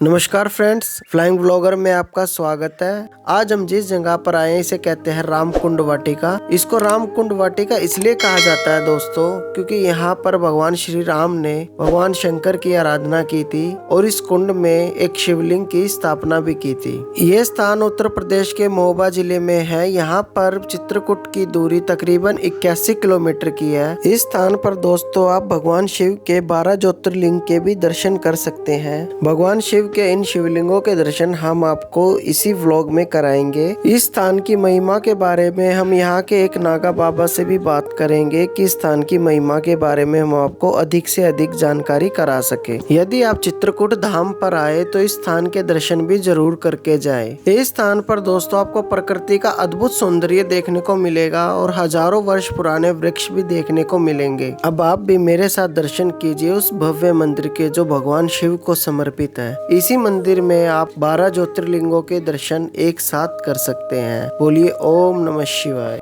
नमस्कार friends, flying blogger में आपका स्वागत है। आज हम जिस जगह पर आए हैं इसे कहते हैं रामकुंड वाटिका। इसको रामकुंड वाटिका इसलिए कहा जाता है दोस्तों, क्योंकि यहाँ पर भगवान श्री राम ने भगवान शंकर की आराधना की थी और इस कुंड में एक शिवलिंग की स्थापना भी की थी। ये स्थान उत्तर प्रदेश के महोबा जिले में है। यहाँ पर चित्रकूट की दूरी तकरीबन 81 किलोमीटर की है। इस स्थान पर दोस्तों आप भगवान शिव के 12 ज्योतिर्लिंग के भी दर्शन कर सकते हैं। भगवान शिव के इन शिवलिंगों के दर्शन हम आपको इसी व्लॉग में कराएंगे। इस स्थान की महिमा के बारे में हम यहाँ के एक नागा बाबा से भी बात करेंगे कि स्थान की महिमा के बारे में हम आपको अधिक से अधिक जानकारी करा सके। यदि आप चित्रकूट धाम पर आए तो इस स्थान के दर्शन भी जरूर करके जाए। इस स्थान पर दोस्तों आपको प्रकृति का अद्भुत सौंदर्य देखने को मिलेगा और हजारों वर्ष पुराने वृक्ष भी देखने को मिलेंगे। अब आप भी मेरे साथ दर्शन कीजिए उस भव्य मंदिर के जो भगवान शिव को समर्पित है। इसी मंदिर में आप 12 ज्योतिर्लिंगों के दर्शन एक साथ कर सकते हैं। बोलिए ओम नमः शिवाय।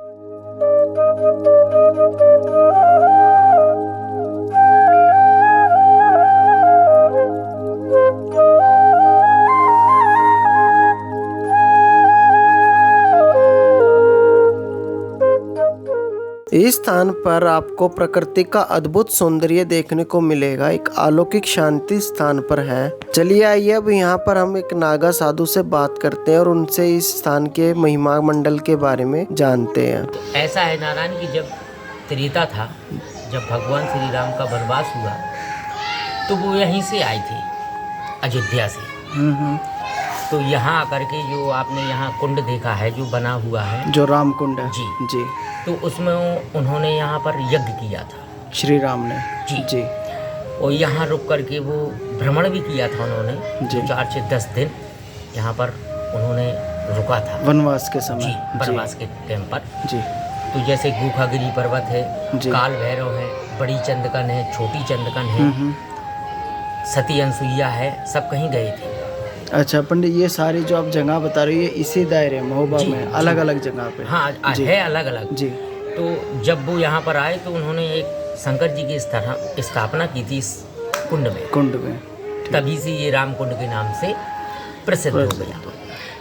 इस स्थान पर आपको प्रकृति का अद्भुत सौंदर्य देखने को मिलेगा। एक अलौकिक शांति स्थान पर है। चलिए आइए अब यहाँ पर हम एक नागा साधु से बात करते हैं और उनसे इस स्थान के महिमा मंडल के बारे में जानते हैं। तो ऐसा है नारायण की जब त्रेता था, जब भगवान श्री राम का वनवास हुआ तो वो यहीं से आए थे अयोध्या से। तो यहाँ आकर के जो आपने यहाँ कुंड देखा है जो बना हुआ है, जो राम कुंड है जी, तो उसमें उन्होंने यहाँ पर यज्ञ किया था श्री राम ने जी। और यहाँ रुक करके वो भ्रमण भी किया था उन्होंने जी। 4 से 10 दिन यहाँ पर उन्होंने रुका था वनवास के समय जी, वनवास के टाइम पर जी। तो जैसे गुखागिरी पर्वत है, काल भैरव है, बड़ी चंदकन है, छोटी चंदकन है, सती अनसुईया है, सब कहीं गए थे। अच्छा पंडित, ये सारी जो आप जगह बता रही है इसी दायरे महोबा में अलग अलग जगह पे? हाँ है अलग अलग जी। तो जब वो यहाँ पर आए तो उन्होंने एक शंकर जी की स्थापना की थी इस कुंड में। तभी से ये राम कुंड के नाम से प्रसिद्ध हो गया।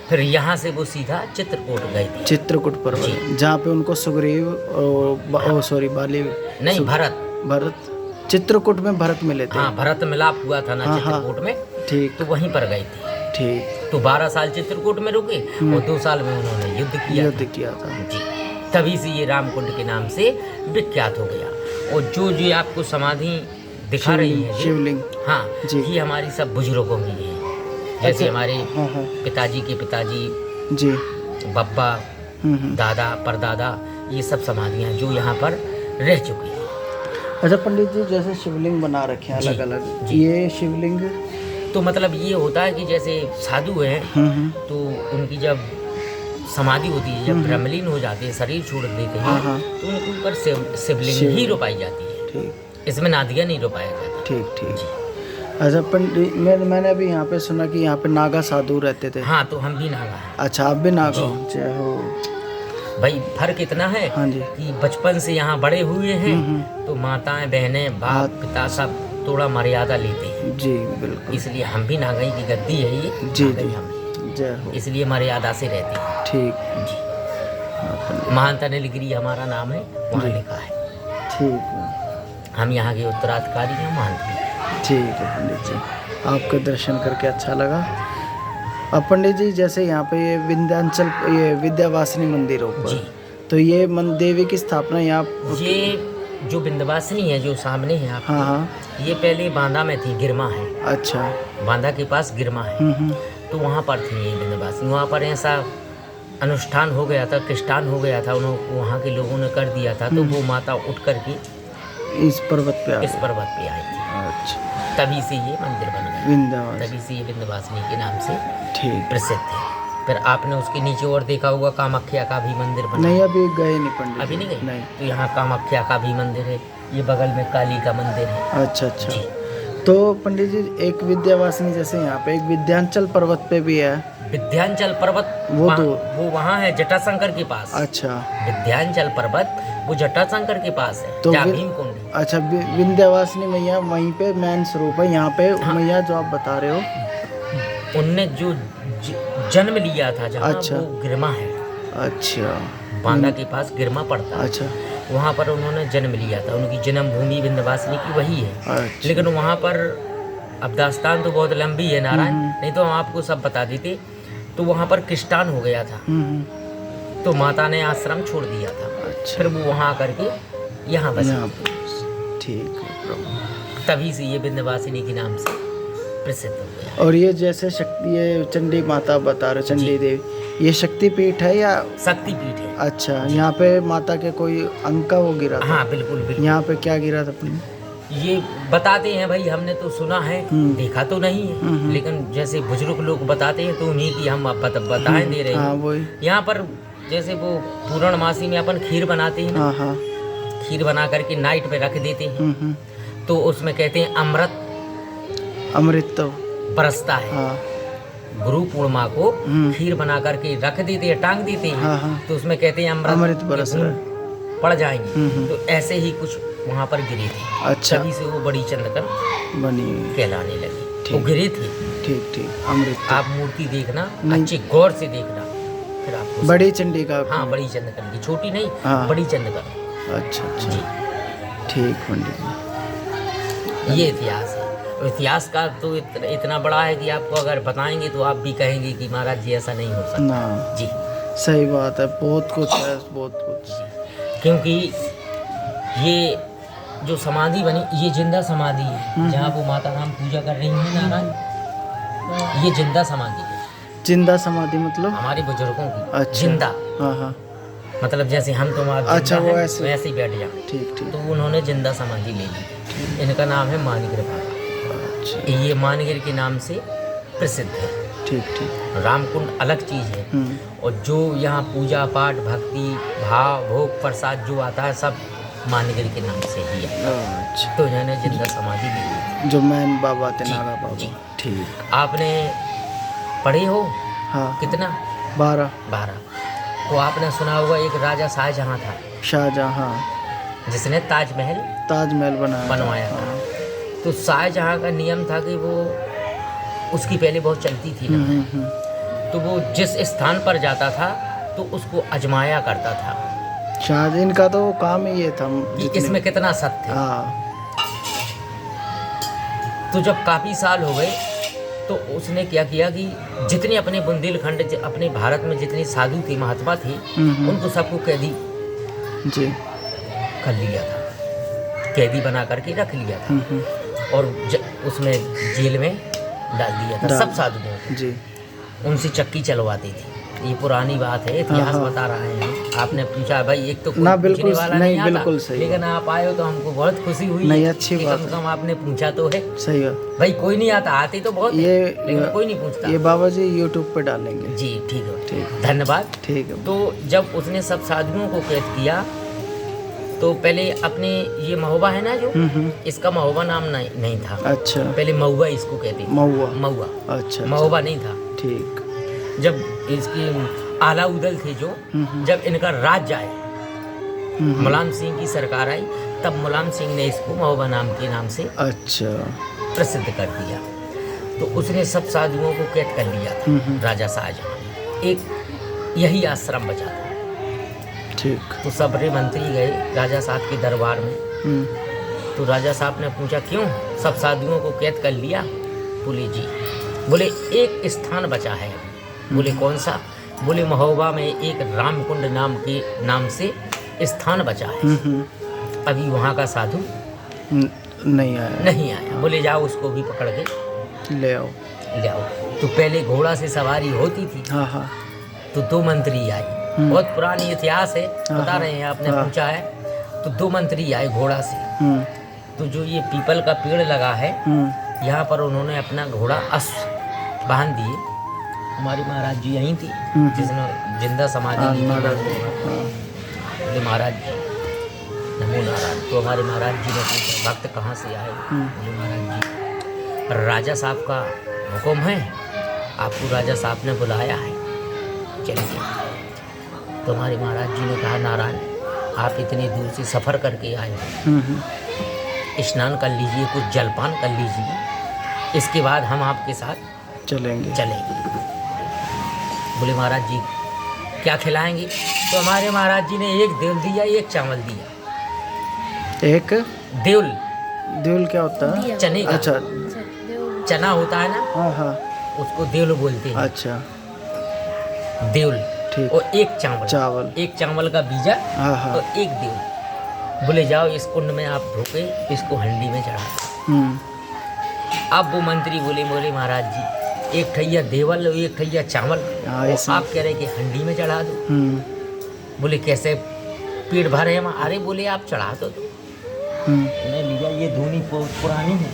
फिर यहाँ से वो सीधा चित्रकूट गए थे, चित्रकूट पर्वत, जहाँ पे उनको सुग्रीव बाली नहीं भरत चित्रकूट में भरत मिले थे। हाँ, भरत मिलाप हुआ था ना चित्रकूट में, ठीक। तो वहीं पर गए थे, ठीक। तो 12 साल चित्रकूट में रुके और 2 साल में उन्होंने युद्ध किया था जी। तभी से ये रामकुंड के नाम से विख्यात हो गया। और जो जो आपको समाधि दिखा रही है शिवलिंग, हाँ ये हमारी सब बुजुर्गों की है। जैसे हमारे पिताजी के पिताजी जी, बब्बा, दादा, परदादा, ये सब समाधियाँ जो यहाँ पर रह चुकी हैं। अच्छा पंडित जी, जैसे शिवलिंग बना रखे हैं अलग अलग, ये शिवलिंग तो मतलब ये होता है कि जैसे साधु हैं तो उनकी जब समाधि होती है, जब ब्रह्मलीन हो जाते हैं, शरीर छोड़ देते हैं, तो उनके ऊपर शिवलिंग ही रोपाई जाती है, इसमें नादिया नहीं रोपाया जाता। ठीक। अच्छा पंडित, मैंने अभी यहाँ पे सुना कि यहाँ पे नागा साधु रहते थे। हाँ, तो हम भी नागा हैं। अच्छा, आप भी नागा हो? भाई फर्क इतना है कि बचपन से यहाँ बड़े हुए हैं तो माताएं, बहनें, बाप, पिता सब थोड़ा मर्यादा लेते हैं जी, बिल्कुल। इसलिए हम भी नागई की गद्दी है ये जी, हम इसलिए मर्यादा से रहते हैं, ठीक जी। महंत नीलगिरी हमारा नाम है, वहाँ लिखा है, ठीक। हम यहाँ के उत्तराधिकारी हैं, महंत भी। ठीक है पंडित जी, आपके दर्शन करके अच्छा लगा। अब पंडित जी, जैसे यहाँ पे ये विंध्याचल, ये विंध्यवासिनी मंदिर ऊपर, तो ये देवी की स्थापना यहाँ, ये जो विंध्यवासिनी है जो सामने है आपको, हाँ, ये पहले बांदा में थी, गिरमा है। अच्छा, बांदा के पास गिरमा है, तो वहाँ पर थी ये विंध्यवासिनी। वहाँ पर ऐसा अनुष्ठान हो गया था, कृष्टान हो गया था, उन्होंने वहाँ के लोगों ने कर दिया था, तो वो माता उठ करके इस पर्वत पे आई थी। अच्छा, तभी से ये मंदिर बन गया, तभी से ये विंध्यवासिनी के नाम से ठीक प्रसिद्ध है। फिर आपने उसके नीचे और देखा होगा कामाख्या का भी मंदिर बना। नहीं, अभी गए नहीं पंडित, अभी नहीं गए? नहीं। तो यहाँ कामाख्या का भी मंदिर है, ये बगल में काली का मंदिर है। अच्छा। तो पंडित जी, एक विंध्यवासिनी जैसे यहाँ पे एक विंध्याचल पर्वत पे भी है। विंध्याचल पर्वत वो वहाँ है जटाशंकर के पास। अच्छा, विंध्याचल पर्वत वो जटाशंकर के पास है, तो भीमकुंड। अच्छा, विंध्यवासिनी मैया वहीं पे मेन स्वरूप है। यहाँ पे मैया जो आप बता रहे हो उनने जो जन्म लिया था जहाँ, अच्छा। वो गिरमा है। अच्छा। बांदा के पास गिरमा पड़ता है। अच्छा। वहाँ पर उन्होंने जन्म लिया था। उनकी जन्मभूमि विंध्यवासिनी की वही है। अच्छा। लेकिन वहाँ पर अब दास्तान तो बहुत लंबी है नारायण, नहीं तो हम आपको सब बता देते। तो वहाँ पर क्रिस्टान हो गया था, तो माता ने आश्रम छोड़ दिया था। अच्छा। फिर वो वहाँ करके यहाँ बस। ठीक है प्रभु। तभी से ये विंध्यवासिनी के नाम से प्रसिद्ध हो गया। और ये जैसे शक्ति, ये चंडी माता बता रहे, चंडी देवी, ये शक्ति पीठ है या? शक्ति पीठ है। अच्छा, यहाँ पे माता के कोई अंग का वो गिरा था? हाँ बिल्कुल बिल्कुल। यहाँ पे क्या गिरा था अपने? ये बताते हैं भाई, हमने तो सुना है, देखा तो नहीं है, लेकिन जैसे बुजुर्ग लोग बताते हैं तो उन्हीं की हम बताएं दे रहे हैं। हाँ वही। यहाँ पर जैसे वो पूर्णमासी में अपन खीर बनाते हैं, हाँ हाँ। खीर बना करके नाइट पे रख देते हैं, तो उसमें कहते हैं अमृत तो बरसता है। हाँ। गुरु पूर्णिमा को खीर बना करके रख देते हैं, टांग देते हैं। हाँ हाँ। तो उसमें कहते हैं अमृत बरस रहा है, पड़ जाएंगे। तो ऐसे ही कुछ वहाँ पर गिरे थे। अच्छा। तभी से वो बड़ी चंदकर बनी कहलाने लगी। वो गिरे थे। ठीक ठीक। अमृत। आप मूर्ति देखना, अच्छे गौर से देखना, फिर आपको बड़ी चंडी का? हाँ बड़ी चंदकर की, छोटी नहीं। हाँ। बड़ी चंदकर। अच्छा अच्छा। जी ठीक पंडित जी। ये इतिहास है। और इतिहास का तो इतना बड़ा है कि आपको अगर बताएंगे तो आप भी कहेंगे कि महाराज जी ऐसा नहीं हो सकता। ना जी सही बात है, बहुत कुछ है, बहुत कुछ। क्योंकि ये जो समाधि बनी, ये जिंदा समाधि है। जहाँ वो माता राम पूजा कर रही है नारायण, ये जिंदा समाधि है। जिंदा समाधि मतलब? हमारे बुजुर्गों की। अच्छा। जिंदा हाँ हाँ। मतलब जैसे हम तुम आप अच्छा, जिंदा वो हैं, ऐसे? वैसे ही बैठ जाओ। ठीक ठीक। तो उन्होंने जिंदा समाधि ले ली। इनका नाम है मानगिर बाबा। अच्छा। ये मानगिर के नाम से प्रसिद्ध है। ठीक ठीक। रामकुंड अलग चीज़ है, और जो यहाँ पूजा पाठ भक्ति भाव भोग प्रसाद जो आता है सब मानगिर के नाम से ही है। अच्छा। तो इन्होंने जिंदा समाधि ली थी। जो मैन बाबा थे, जी, नागा बाबा। जी। ठीक। आपने पढ़े हो? हाँ। कितना? 12। 12। तो आपने सुना होगा एक राजा शाहजहाँ था, शाहजहाँ, जिसने ताजमहल ताजमहल बनवाया था। हाँ। तो शाहजहाँ का नियम था कि वो उसकी पहले बहुत चलती थी ना, तो वो जिस स्थान पर जाता था तो उसको अजमाया करता था। शाहजहाँ इनका तो काम ही ये था कि इसमें कितना सत्य है। हाँ। तो जब काफ़ी साल हो गए तो उसने क्या किया कि जितने अपने बुंदेलखंड अपने भारत में जितने साधु थे महात्मा थे उनको सबको कैदी जी कर लिया था, कैदी बना करके रख लिया था। और उसमें जेल में डाल दिया था सब साधुओं को। जी। उनसे चक्की चलवाती थी। ये पुरानी बात है, इतिहास बता रहे हैं। आपने पूछा भाई, एक तो ना बिल्कुल वाला नहीं, आता, बिल्कुल सही, लेकिन आप आए हो तो हमको बहुत खुशी हुई। नहीं अच्छी बात कम से कम आपने पूछा तो है। सही है भाई कोई नहीं आता, आते तो बहुत ये है, लेकिन कोई नहीं पूछता। ये बाबा जी यूट्यूब पे डालेंगे। जी ठीक है, ठीक, धन्यवाद। ठीक है। तो जब उसने सब साधुओं को कैद किया तो पहले अपने ये महोबा है ना जो, इसका महोबा नाम नहीं था। अच्छा। पहले महुआ इसको कहते थे। महुआ। अच्छा। महोबा नहीं था। ठीक। जब इसके आला उदल थे जो, जब इनका राज्य आए, मुलायम सिंह की सरकार आई, तब मुलायम सिंह ने इसको महोबा नाम के नाम से अच्छा प्रसिद्ध कर दिया। तो उसने सब साधुओं को कैद कर लिया था राजा शाहजहाँ ने। एक यही आश्रम बचा था। ठीक। तो सबरे मंत्री गए राजा साहब के दरबार में। तो राजा साहब ने पूछा क्यों सब साधुओं को कैद कर लिया? बोले जी, बोले एक स्थान बचा है। बोले कौन सा? बोले महोबा में एक रामकुंड नाम से स्थान बचा है। अभी वहाँ का साधु नहीं आया। बोले जाओ उसको भी पकड़ के ले आओ। तो पहले घोड़ा से सवारी होती थी। हाँ हाँ। तो 2 मंत्री आए। बहुत पुरानी इतिहास है, बता रहे हैं, आपने पूछा है। तो 2 मंत्री आए घोड़ा से। तो जो ये पीपल का पेड़ लगा है, यहाँ पर उन्होंने अपना घोड़ा अश्व बांध दिए। हमारी महाराज जी यहीं थी जिसने जिंदा समाधि ली थी। बोले महाराज जी नमो नारायण। तो हमारे महाराज जी ने पूछा भक्त कहाँ से आए? बोले महाराज जी राजा साहब का हुक्म है, आपको राजा साहब ने बुलाया है, चलिए। तो हमारे महाराज जी ने कहा नारायण आप इतनी दूर से सफ़र करके आए हैं, स्नान कर लीजिए, कुछ जलपान कर लीजिए, इसके बाद हम आपके साथ चलेंगे। बोले महाराज जी क्या खिलाएंगे? तो हमारे महाराज जी ने एक देउल दिया, एक चावल दिया। एक देउल क्या होता है? चने का। अच्छा, चना होता है ना, हाँ हाँ, उसको देउल बोलते हैं। अच्छा देउल। ठीक। और एक चावल, एक चावल का बीजा, हाँ हाँ, और एक देउल। बोले जाओ इस कुंड में आप ढोके इसको हंडी में चढ़ा। अब वो मंत्री बोले महाराज जी एक ठैया देवल और एक ठैया चावल, और आप कह रहे कि हंडी में चढ़ा दो। बोले कैसे, पेट भर है? अरे बोले आप चढ़ा दो। उन्हें लिया, ये धुनी पुरानी है,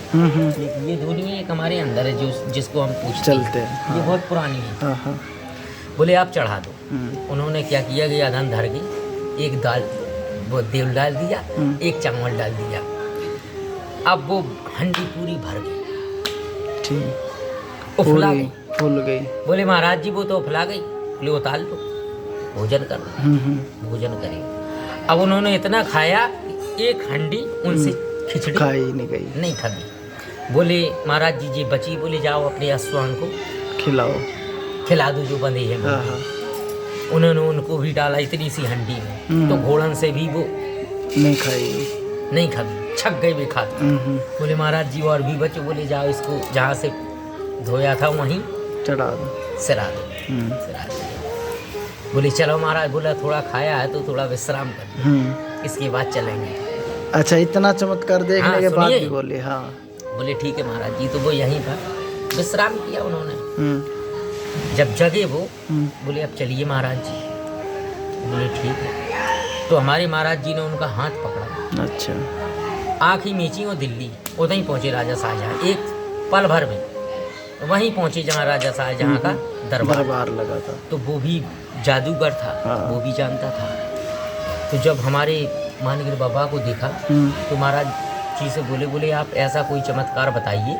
लेकिन ये धुनी एक हमारे अंदर है जो जिसको हम पूछते चलते हैं। हाँ। ये बहुत पुरानी है। हाँ हाँ। बोले आप चढ़ा दो। उन्होंने क्या किया कि अधन धर के एक दाल वो देवल डाल दिया, एक चावल डाल दिया। अब वो हंडी पूरी भर गई, ठीक, उफला गई, फूल गई। बोले महाराज जी वो तो उफला गई। बोले उतार लो, भोजन कर लो। भोजन करे। अब उन्होंने इतना खाया, एक हंडी उनसे खिचड़ी खाई नहीं गई, नहीं खाई। बोले महाराज जी बची, बोले जाओ अपने अश्वान को खिला दो जो बंधे हैं। हाँ हाँ। उन्होंने उनको भी डाला इतनी सी हंडी में, तो घोड़न से भी वो नहीं खाई, छक गए वे खाते। बोले महाराज जी और भी बचे, बोले जाओ इसको जहाँ से धोया था वहीं चढ़ा दो, सिरा दो। बोले चलो महाराज। बोला थोड़ा खाया है तो थोड़ा विश्राम कर, इसके बाद चलेंगे। अच्छा, इतना चमत्कार देखने के बाद भी बोले? हाँ। बोले ठीक है महाराज जी। तो वो यहीं पर विश्राम किया उन्होंने। जब जगे वो बोले अब चलिए महाराज जी। बोले ठीक है। तो हमारे महाराज जी ने उनका हाथ पकड़ा। अच्छा। आँख ही मीची और दिल्ली उधर ही पहुँचे राजा शाहजहाँ, एक पल भर में वहीं पहुँचे जहाँ राजा शाहजहाँ का दरबार लगा था। तो वो भी जादूगर था। हाँ। वो भी जानता था। तो जब हमारे मानगिर बाबा को देखा तो महाराज जी से बोले आप ऐसा कोई चमत्कार बताइए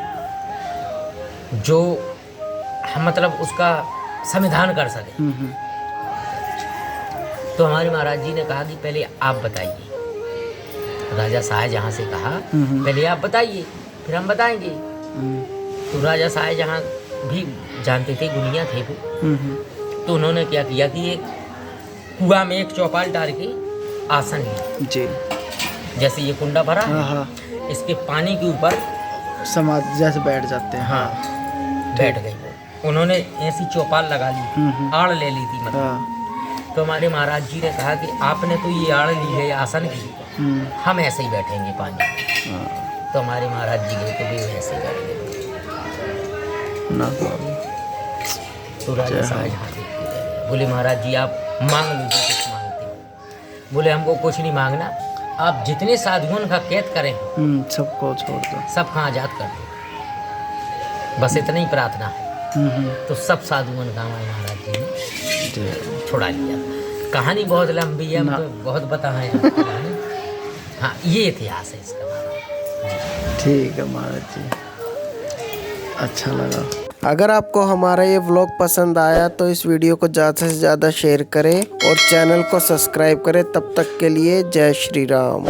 जो हम मतलब उसका समाधान कर सके। तो हमारे महाराज जी ने कहा कि पहले आप बताइए। राजा शाहजहाँ से कहा पहले आप बताइए फिर हम बताएंगे। तो राजा शाहजहाँ भी जानते थे, गुनिया थे वो। तो उन्होंने क्या किया कि एक कुआं में एक चौपाल डाल के आसन लिया जी। जैसे ये कुंडा भरा है, इसके पानी के ऊपर समाधि जैसे बैठ जाते हैं। हाँ, बैठ गई वो। उन्होंने ऐसी चौपाल लगा ली, आड़ ले ली थी मतलब। तो हमारे महाराज जी ने कहा कि आपने तो ये आड़ ली है आसन की, हम ऐसे ही बैठेंगे पानी में। तो हमारे महाराज जी गए तो भी ऐसे ही बैठ गए। तो राजा शाहजहाँ बोले महाराज जी आप मांग लो जो कुछ मांगते हो। बोले हमको कुछ नहीं मांगना, आप जितने साधुओं का कैद करें सबको छोड़ दो, सबका आजाद कर दो, बस इतना ही प्रार्थना है। तो सब साधुओं का हमारे महाराज जी ने छोड़ा लिया। कहानी बहुत लंबी है, हम तो बहुत बताएं। हाँ, ये इतिहास है इसका महाराज। ठीक है महाराज जी, अच्छा लगा। अगर आपको हमारा ये व्लॉग पसंद आया तो इस वीडियो को ज़्यादा से ज़्यादा शेयर करें और चैनल को सब्सक्राइब करें। तब तक के लिए जय श्री राम।